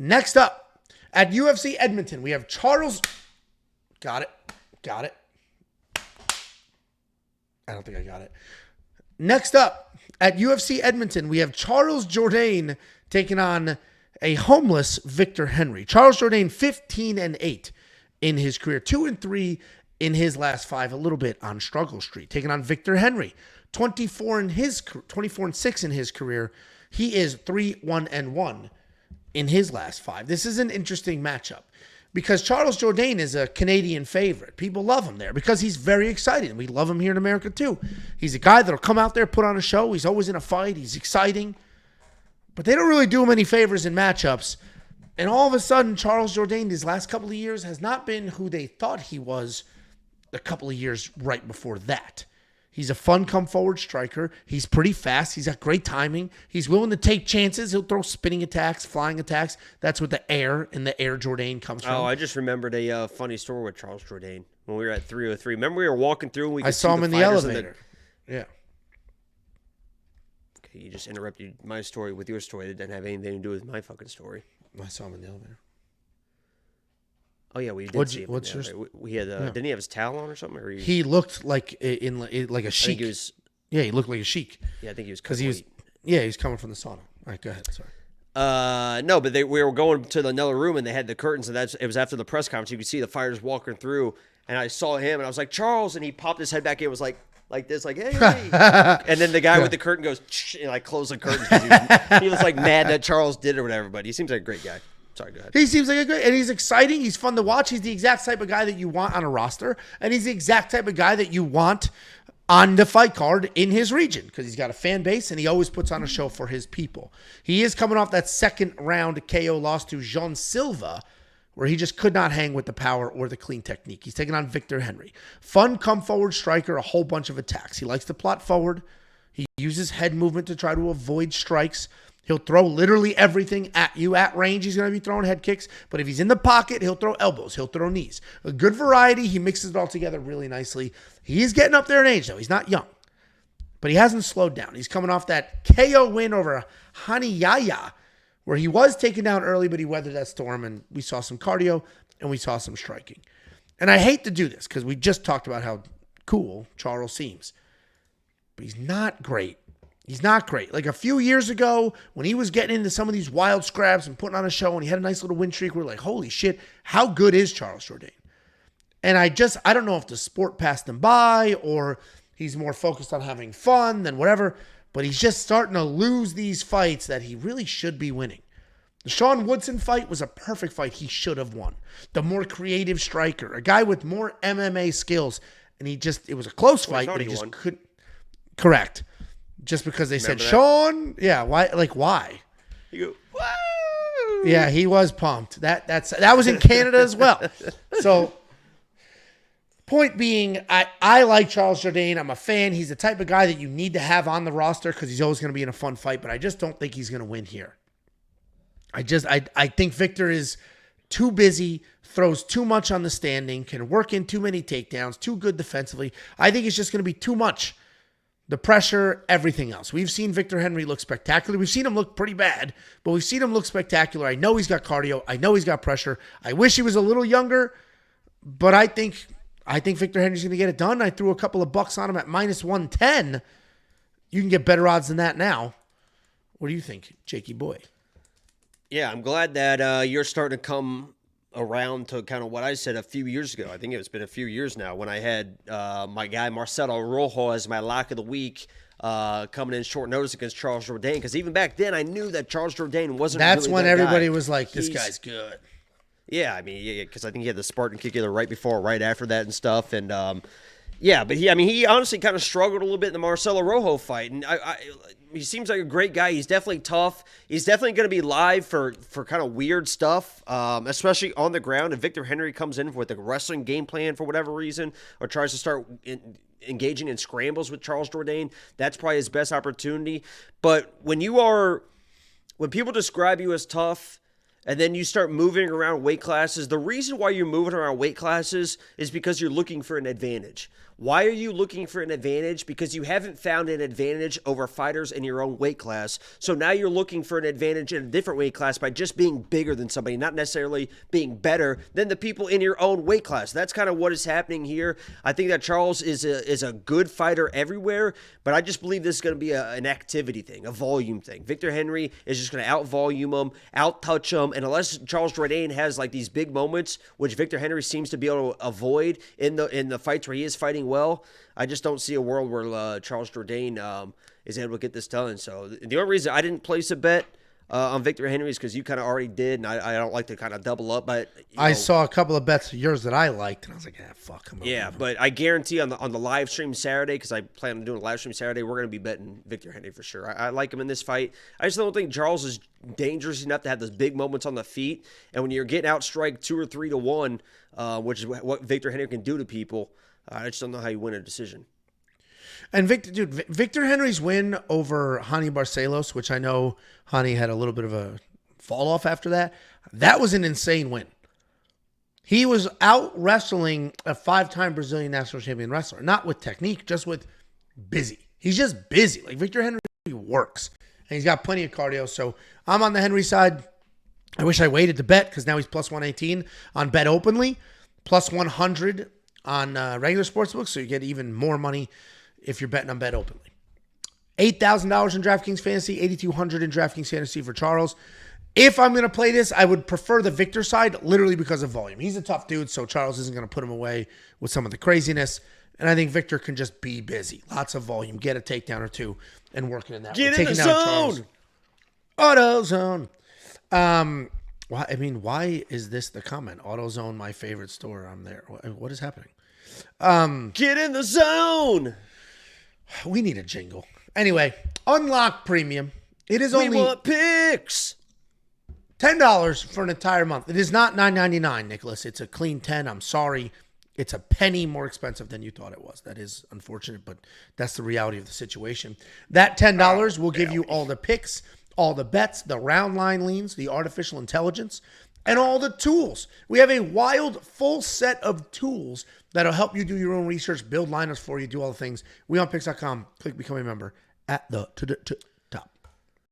Next up, at UFC Edmonton, we have Charles. Got it. I don't think I got it. Next up, at UFC Edmonton, we have Charles Jourdain taking on a homeless Victor Henry. Charles Jourdain, 15-8 in his career, 2-3 in his last 5, a little bit on struggle street. Taking on Victor Henry, 24-6 in his career. He is 3-1-1 in his last 5. This is an interesting matchup because Charles Jourdain is a Canadian favorite. People love him there because he's very exciting. We love him here in America too. He's a guy that'll come out there, put on a show. He's always in a fight. He's exciting. But they don't really do him any favors in matchups. And all of a sudden, Charles Jourdain, these last couple of years, has not been who they thought he was a couple of years right before that. He's a fun come-forward striker. He's pretty fast. He's got great timing. He's willing to take chances. He'll throw spinning attacks, flying attacks. That's what the air Jourdain comes from. Oh, I just remembered a funny story with Charles Jourdain when we were at 303. Remember we were walking through and we could I saw him in the elevator. Yeah. Okay, you just interrupted my story with your story that didn't have anything to do with my fucking story. I saw him in the elevator. Oh yeah, we did see him. What's yours? We had didn't he have his towel on or something? Or he looked like like a sheik. He looked like a sheik. Yeah, I think he was because he was. Yeah, he's coming from the sauna. All right, go ahead. Sorry. No, but we were going to another room and they had the curtains and it was after the press conference. You could see the fighters walking through and I saw him and I was like, Charles, and he popped his head back in, was like this, like, hey. And then the guy with the curtain goes, and like closed the curtains. He was like mad that Charles did it or whatever, but he seems like a great guy. Sorry, go ahead. He seems like a great, and he's exciting. He's fun to watch. He's the exact type of guy that you want on a roster, and he's the exact type of guy that you want on the fight card in his region because he's got a fan base and he always puts on a show for his people. He is coming off that second round KO loss to Jean Silva, where he just could not hang with the power or the clean technique. He's taking on Victor Henry. Fun come-forward striker, a whole bunch of attacks. He likes to plot forward. He uses head movement to try to avoid strikes. He'll throw literally everything at you. At range, he's going to be throwing head kicks. But if he's in the pocket, he'll throw elbows. He'll throw knees. A good variety. He mixes it all together really nicely. He is getting up there in age, though. He's not young. But he hasn't slowed down. He's coming off that KO win over Haniyaya, where he was taken down early, but he weathered that storm, and we saw some cardio, and we saw some striking. And I hate to do this, because we just talked about how cool Charles seems. But he's not great. He's not great. Like a few years ago, when he was getting into some of these wild scraps and putting on a show, and he had a nice little win streak, we're like, holy shit, how good is Charles Jourdain? And I don't know if the sport passed him by, or he's more focused on having fun than whatever, but he's just starting to lose these fights that he really should be winning. The Sean Woodson fight was a perfect fight he should have won. The more creative striker, a guy with more MMA skills, and it was a close fight, but he just couldn't. Correct. Just because they said, Sean, yeah, why? Like, why? You go, whoa! Yeah, he was pumped. That was in Canada as well. So, point being, I like Charles Jourdain. I'm a fan. He's the type of guy that you need to have on the roster because he's always going to be in a fun fight, but I just don't think he's going to win here. I think Victor is too busy, throws too much on the standing, can work in too many takedowns, too good defensively. I think it's just going to be too much. The pressure, everything else. We've seen Victor Henry look spectacular. We've seen him look pretty bad, but we've seen him look spectacular. I know he's got cardio. I know he's got pressure. I wish he was a little younger, but I think Victor Henry's going to get it done. I threw a couple of bucks on him at -110. You can get better odds than that now. What do you think, Jakey boy? Yeah, I'm glad that you're starting to come around to kind of what I said a few years ago. I think it's been a few years now when I had my guy Marcelo Rojo as my lock of the week coming in short notice against Charles Jourdain. Because even back then, I knew that Charles Jourdain wasn't That's really when that everybody guy. was like, this guy's good. Yeah, I mean, because I think he had the Spartan kick either right before or right after that and stuff. And, yeah, but he honestly kind of struggled a little bit in the Marcelo Rojo fight. And he seems like a great guy. He's definitely tough. He's definitely going to be live for kind of weird stuff, especially on the ground. If Victor Henry comes in with a wrestling game plan for whatever reason or tries to start engaging in scrambles with Charles Jourdain, that's probably his best opportunity. But when people describe you as tough, and then you start moving around weight classes. The reason why you're moving around weight classes is because you're looking for an advantage. Why are you looking for an advantage? Because you haven't found an advantage over fighters in your own weight class. So now you're looking for an advantage in a different weight class by just being bigger than somebody, not necessarily being better than the people in your own weight class. That's kind of what is happening here. I think that Charles is a good fighter everywhere, but I just believe this is going to be an activity thing, a volume thing. Victor Henry is just going to out-volume him, out-touch him, and unless Charles Jourdain has like these big moments, which Victor Henry seems to be able to avoid in the fights where he is fighting well, I just don't see a world where Charles Jourdain is able to get this done. So the only reason I didn't place a bet on Victor Henry is because you kind of already did, and I don't like to kind of double up. But I saw a couple of bets of yours that I liked, and I was like, fuck him. Yeah, but I guarantee on the live stream Saturday, because I plan on doing a live stream Saturday, we're going to be betting Victor Henry for sure. I like him in this fight. I just don't think Charles is dangerous enough to have those big moments on the feet. And when you're getting outstriked 2 or 3 to 1, which is what Victor Henry can do to people, I just don't know how you win a decision. And Victor Henry's win over Hani Barcelos, which I know Hani had a little bit of a fall off after that was an insane win. He was out wrestling a 5-time Brazilian national champion wrestler, not with technique, just with busy. He's just busy. Like Victor Henry works, and he's got plenty of cardio. So I'm on the Henry side. I wish I waited to bet because now he's plus 118 on BetOpenly, plus 100 on regular sportsbook, so you get even more money if you're betting on BetOpenly. $8,000 in DraftKings Fantasy, $8,200 in DraftKings Fantasy for Charles. If I'm going to play this, I would prefer the Victor side, literally because of volume. He's a tough dude, so Charles isn't going to put him away with some of the craziness. And I think Victor can just be busy. Lots of volume, get a takedown or two, and working in that way. Get in the zone! AutoZone. Why is this the comment? AutoZone, my favorite store. I'm there. What is happening? Get in the zone! We need a jingle. Anyway, Unlock Premium. It is We only want picks! $10 for an entire month. It is not $9.99, Nicholas. It's a clean 10. I'm sorry. It's a penny more expensive than you thought it was. That is unfortunate, but that's the reality of the situation. That $10 will give you all the picks, all the bets, the round line leans, the artificial intelligence, and all the tools. We have a wild full set of tools that'll help you do your own research, build lineups for you, do all the things. WeOnPicks.com. Click Become a Member at the